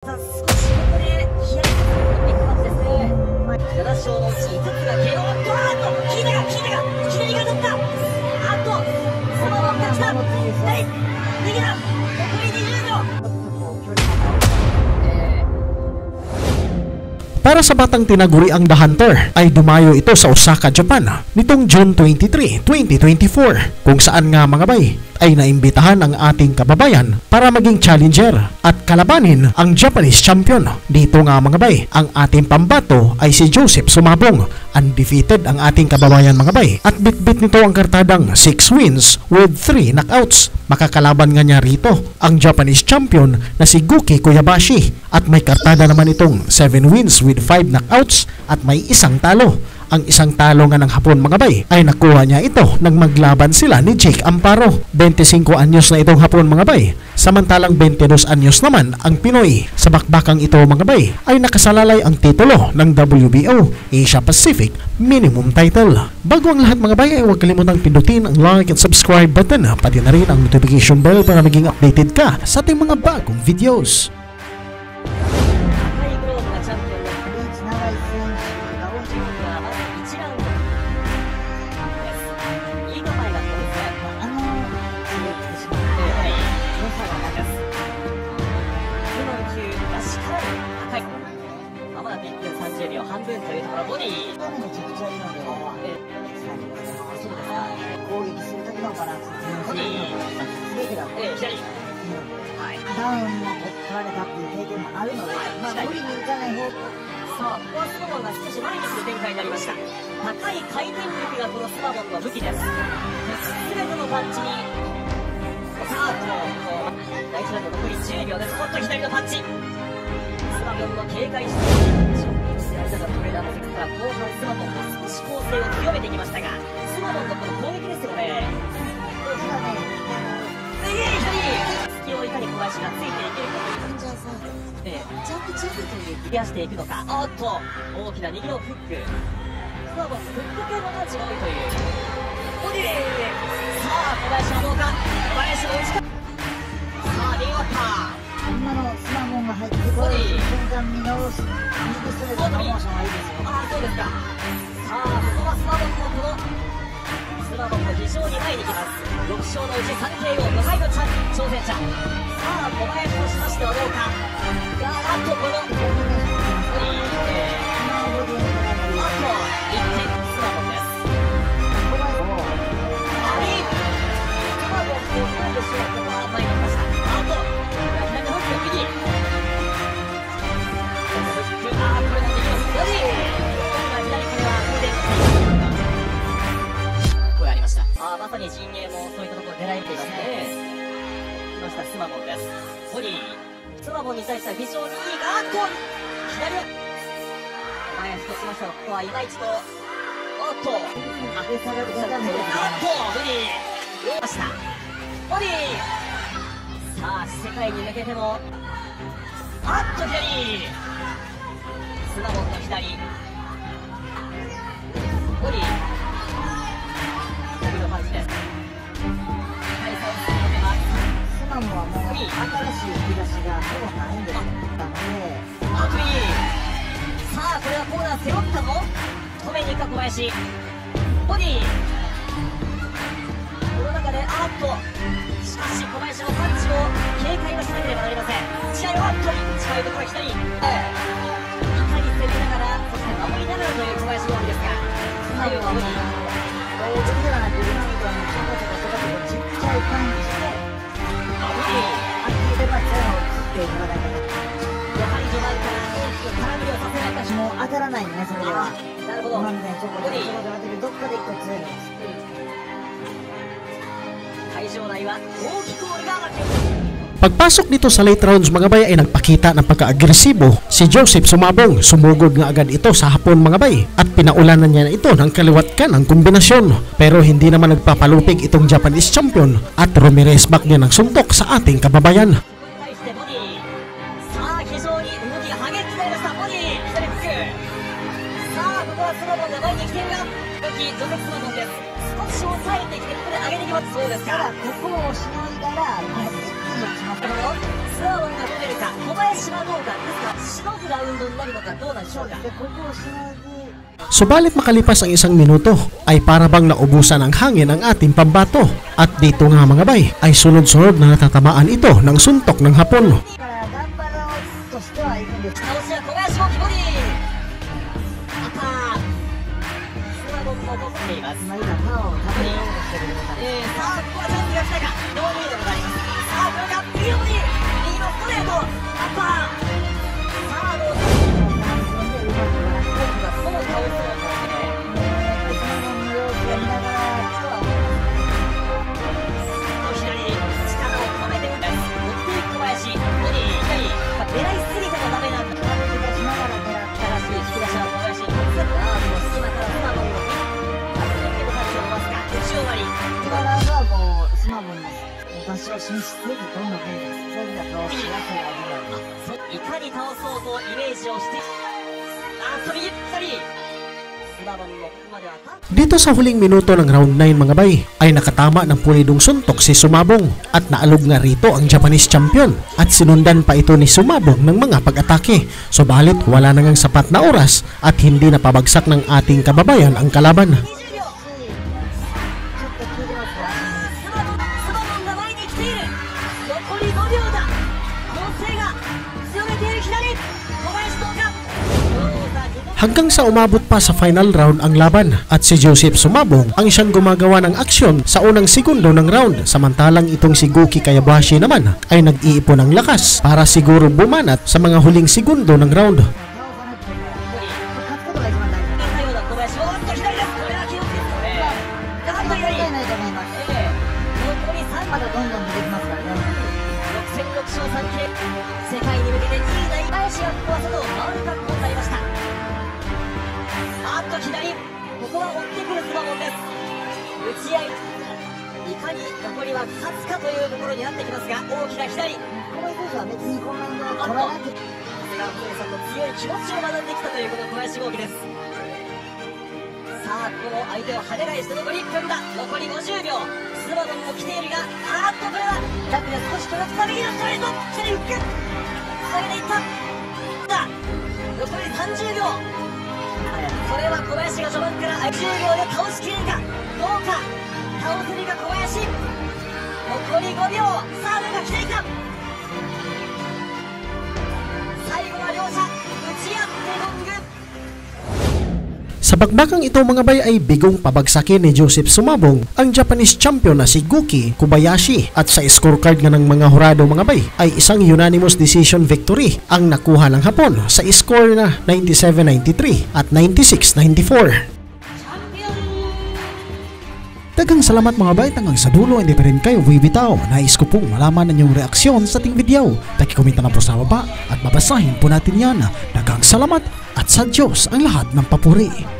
少しここでヒヤリとするビッグマッチですね。7勝のうち5つが KO。キネが取った。そのまま来た。逃げだ。残り20秒。Para sa batang tinaguri ang The Hunter ay dumayo ito sa Osaka, Japan nitong June 23, 2024 kung saan nga mga bay ay naimbitahan ang ating kababayan para maging challenger at kalabanin ang Japanese champion. Dito nga mga bay, ang ating pambato ay si Joseph Sumabong. Undefeated ang ating kababayan mga bay at bitbit nito ang kartadang 6 wins with 3 knockouts. Makakalaban nga niya rito ang Japanese champion na si Guki Koyabashi at may kartada naman itong 7 wins with 5 knockouts at may isang talo. Ang isang talo nga ng hapon mga bay ay nakuha niya ito nang maglaban sila ni Jake Amparo. 25 anyos na itong hapon mga bay, samantalang 22 anyos naman ang Pinoy. Sa bakbakang ito mga bay ay nakasalalay ang titulo ng WBO Asia Pacific Minimum Title. Bago ang lahat mga bay ay huwag kalimutang pindutin ang like and subscribe button, pati na rin ang notification bell para maging updated ka sa ating mga bagong videos.高い回転力がこのスマボンの武器です。全てのパンチにさあ第1ラウンド残り10秒です。もっと左のパンチ、スマボンの警戒して間が取れたのでから後半スマボンが少し攻勢を強めてきましたが、スマボンのこの攻撃ですよね。隙をいかに小林がついていけるかというジャンプチームというクリアしていくのか。おっと大きな右のフック、スマボンフック系のタッチが多いというボディー。さあ小林はどうか。小林の打ち方、さあリンワッター、今のスマボンが入ってこい瞬間見直す右ストレートのモーションがいいですよ。ああそうですか。さあここはスマボンのスマボンも非常に前に来ます。6勝のうち 3KO 無敗の挑戦者。さあ小林としましてはどうか。いやあとこのまさに陣営もそういったところを狙いにていますね。来ましたスマボンです。ボディスマボンに対しては非常にいいが、左は前としましたが、ここはいまいちとおっとボディましたボディ。さあ世界に向けての左スマボンの左ボディスマモはもう新しい引き出しがほぼないんですので、さあこれはコーナー背負ったぞ。止めに行くか小林。ボディこの中でしかし小林のパンチを警戒はしなければなりません。試合は近いところ左いかに攻めながらそして守りながらという小林ゴールですが、最後はボディ同時ではなく今みたいにちっちゃいパンチでやはり序盤から大きく空振りをさせないかしもう当たらないね、それでは。なるほど。今みたいにちょっとどっかで一個強いんです。会場内は大きくオールが上がっています。Pagpasok nito sa late rounds mga bay ay nagpakita ng pagka-agresibo si Joseph Sumabong. Sumugod nga agad ito sa hapon mga bay at pinaulanan niya na ito ng kaliwat kanang kombinasyon. Pero hindi naman nagpapalupig itong Japanese champion at Ramirez back niya ng suntok sa ating kababayan.少し抑えてきてここで上げてきます。そうですか。ここをしのいだらします。スワロンが取れるか、小林はどうか、ですからしのぐラウンドになるのかどうなんでしょうか。で、ここをしのぎ、Subalit makalipas ang isang minuto ay para bang naubusan ng hangin ang ating pambato at dito nga mga bay ay sunod-sunod na natatamaan ito ng suntok ng hapon. から頑張ろうとしてはいるんです。倒しは小林もボディー赤スワロンも取っています。今パワーを食べようとしてるのかね。さあここはチャンスが来たか、ノーリードがあります。さあこれが右のボディ右のストレートアッパー、さあどうだ、その倒すの場所を進出せずどんどんどんどんそういう倒しやすい味わい。いかに倒そうとイメージをして飛びゆったりスラボンのここまではDito sa huling minuto ng round 9 mga bay ay nakatama ng pulidong suntok si Sumabong at naalog nga rito ang Japanese champion at sinundan pa ito ni Sumabong ng mga pag-atake. Subalit wala nang sapat na oras at hindi napabagsak ng ating kababayan ang kalaban. Hanggang sa umabot pa sa final round ang laban at si Joseph Sumabong ang siyang gumagawa ng aksyon sa unang segundo ng round, samantalang itong si Guki Kayabashi naman ay nag-iipon ng lakas para siguro bumanat sa mga huling segundo ng round.相手を跳ね返して残り1分だ。残り50秒。スワロンも来ているが、これはジャックで少し取らせた右のストレート。チリフック下げていっただ。残り30秒。それは小林が序盤から10秒で倒しきれるかどうか。倒せるか小林。残り5秒。サーブが来ていた。最後は両者打ち合ってロング。Sa bakbakang ito mga bay ay bigong pabagsakin ni Joseph Sumabong ang Japanese champion na si Guki Kobayashi at sa scorecard nga ng mga hurado mga bay ay isang unanimous decision victory ang nakuha ng Hapon sa score na 97-93 at 96-94. Daghang salamat mga bay, hanggang sa dulo hindi pa rin kayo bibitaw. Nais ko pong malaman ang inyong reaksyon sa ating video. Taki-komenta na po sa baba at babasahin po natin yan. Daghang salamat at sa Diyos ang lahat ng papuri.